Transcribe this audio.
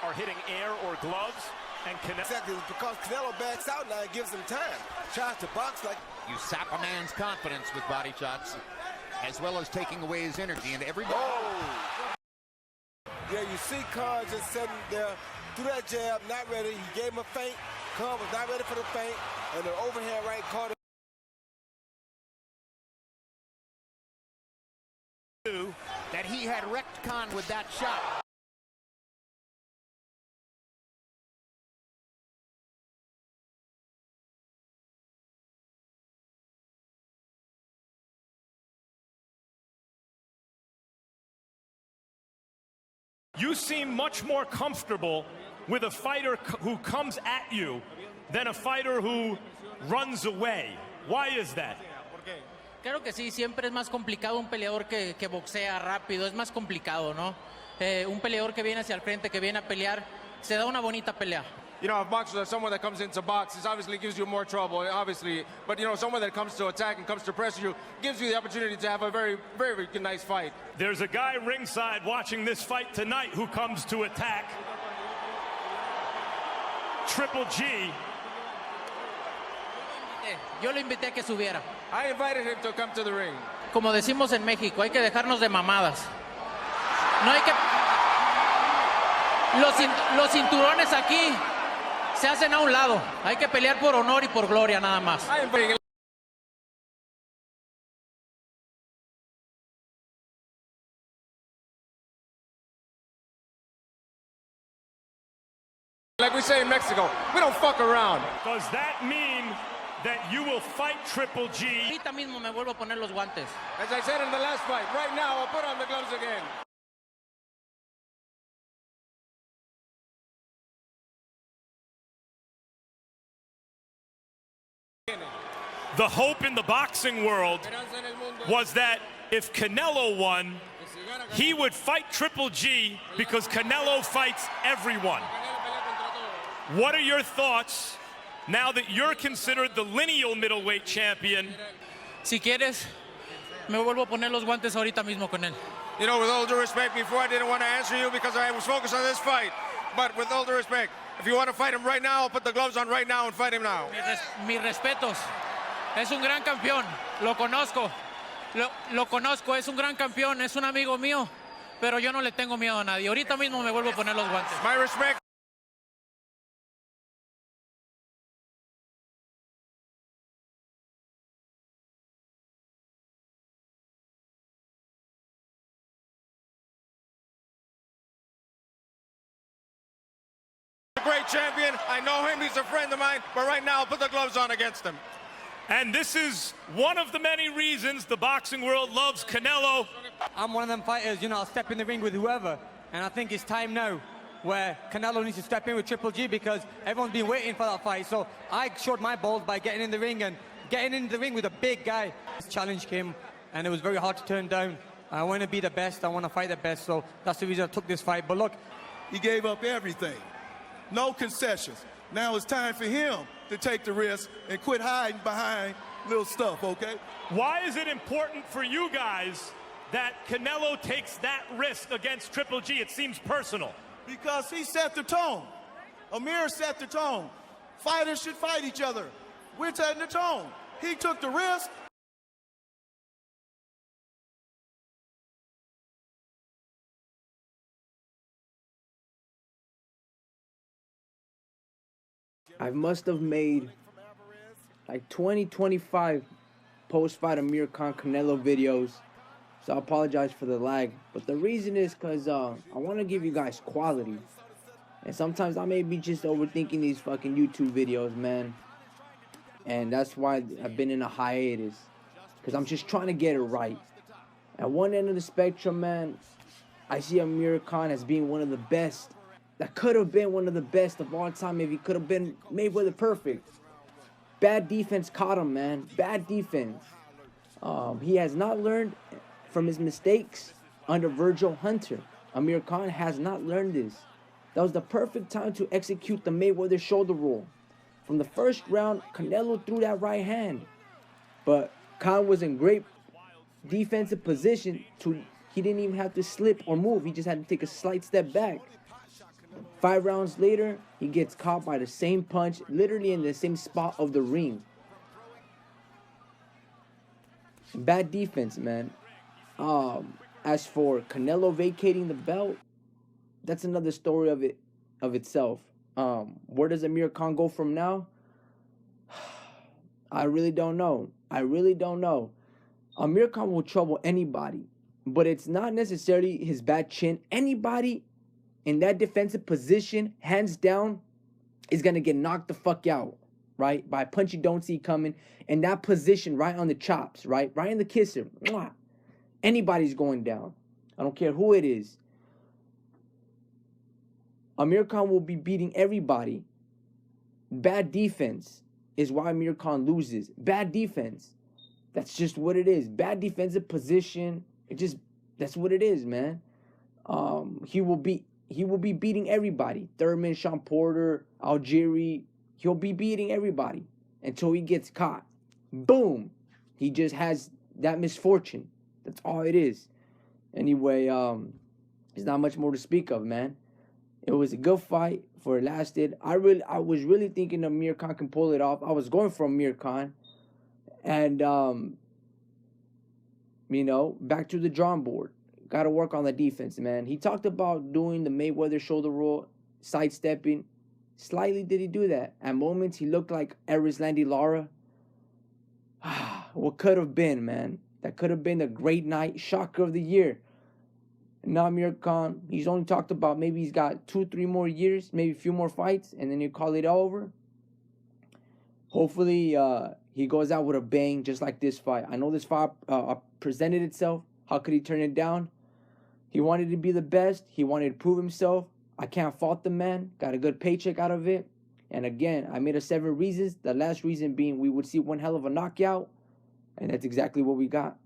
are hitting air or gloves, and exactly, because Canelo backs out now, it gives him time. Tries to box like you sap a man's confidence with body shots, as well as taking away his energy, and everybody. Oh. Yeah, you see Khan just sitting there through that jab, not ready. He gave him a feint. Khan was not ready for the feint, and the overhand right caught him. That he had wrecked Khan with that shot. You seem much more comfortable with a fighter who comes at you than a fighter who runs away. Why is that? Claro que sí, siempre es más complicado un peleador que boxea rápido, es más complicado, ¿no? Un peleador que viene hacia el frente, que viene a pelear, se da una bonita pelea. You know, if boxers are someone that comes into box, it obviously gives you more trouble, obviously. But, you know, someone that comes to attack and comes to pressure you gives you the opportunity to have a very, very nice fight. There's a guy ringside watching this fight tonight who comes to attack. Triple G. Yo lo invité a que subiera. I invited him to come to the ring. Como decimos en México, hay que dejarnos de mamadas. No hay que... Los cinturones aquí se hacen a un lado. Hay que pelear por honor y por gloria nada más. Like we say in Mexico, we don't fuck around. Does that mean that you will fight Triple G? Ahorita mismo me vuelvo a poner los guantes. As I said in the last fight, right now I'll put on the gloves again. The hope in the boxing world was that if Canelo won, he would fight Triple G because Canelo fights everyone. What are your thoughts now that you're considered the lineal middleweight champion? Si quieres, me vuelvo a poner los guantes ahorita mismo con él. You know, with all due respect, before I didn't want to answer you because I was focused on this fight. But with all due respect, if you want to fight him right now, I'll put the gloves on right now and fight him now. Mis respetos. Es un gran campeón. Lo conozco. Lo conozco. Es un gran campeón. Es un amigo mío. Pero yo no le tengo miedo a nadie. Ahorita mismo me vuelvo a poner los guantes. My respect. Great champion. I know him. He's a friend of mine. But right now, I'll put the gloves on against him. And this is one of the many reasons the boxing world loves Canelo. I'm one of them fighters, you know, I'll step in the ring with whoever. And I think it's time now where Canelo needs to step in with Triple G because everyone's been waiting for that fight. So I showed my balls by getting in the ring and getting in the ring with a big guy. This challenge came and it was very hard to turn down. I want to be the best. I want to fight the best. So that's the reason I took this fight. But look, he gave up everything. No concessions. Now it's time for him to take the risk and quit hiding behind little stuff, okay? Why is it important for you guys that Canelo takes that risk against Triple G? It seems personal. Because he set the tone. Amir set the tone. Fighters should fight each other. We're setting the tone. He took the risk. I must have made like 25 post-fight Amir Khan Canelo videos, so I apologize for the lag. But the reason is because I want to give you guys quality, and sometimes I may be just overthinking these fucking YouTube videos, man. And that's why I've been in a hiatus, because I'm just trying to get it right. At one end of the spectrum, man, I see Amir Khan as being one of the best. That could have been one of the best of all time if he could have been Mayweather perfect. Bad defense caught him, man. Bad defense. He has not learned from his mistakes under Virgil Hunter. Amir Khan has not learned this. That was the perfect time to execute the Mayweather shoulder roll. From the first round, Canelo threw that right hand. But Khan was in great defensive position. He didn't even have to slip or move. He just had to take a slight step back. 5 rounds later, he gets caught by the same punch, literally in the same spot of the ring. Bad defense, man. As for Canelo vacating the belt, that's another story of itself. Where does Amir Khan go from now? I really don't know. Amir Khan will trouble anybody, but it's not necessarily his bad chin. Anybody in that defensive position, hands down, is going to get knocked the fuck out, right? By a punch you don't see coming. In that position, right on the chops, right in the kisser. Mwah. Anybody's going down. I don't care who it is. Amir Khan will be beating everybody. Bad defense is why Amir Khan loses. Bad defense. That's just what it is. Bad defensive position. That's what it is, man. He will be beating everybody. Thurman, Sean Porter, Algieri. He'll be beating everybody until he gets caught. Boom. He just has that misfortune. That's all it is. Anyway, there's not much more to speak of, man. It was a good fight for it lasted. I was really thinking Amir Khan can pull it off. I was going for Amir Khan. And, back to the drawing board. Got to work on the defense, man. He talked about doing the Mayweather shoulder roll, sidestepping. Slightly did he do that. At moments, he looked like Erislandy Lara. What could have been, man? That could have been a great night. Shocker of the year. And now Amir Khan, he's only talked about maybe he's got 2-3 more years, maybe a few more fights, and then he'll call it over. Hopefully, he goes out with a bang, just like this fight. I know this fight presented itself. How could he turn it down? He wanted to be the best. He wanted to prove himself. I can't fault the man. Got a good paycheck out of it. And again, I made 7 reasons. The last reason being we would see one hell of a knockout. And that's exactly what we got.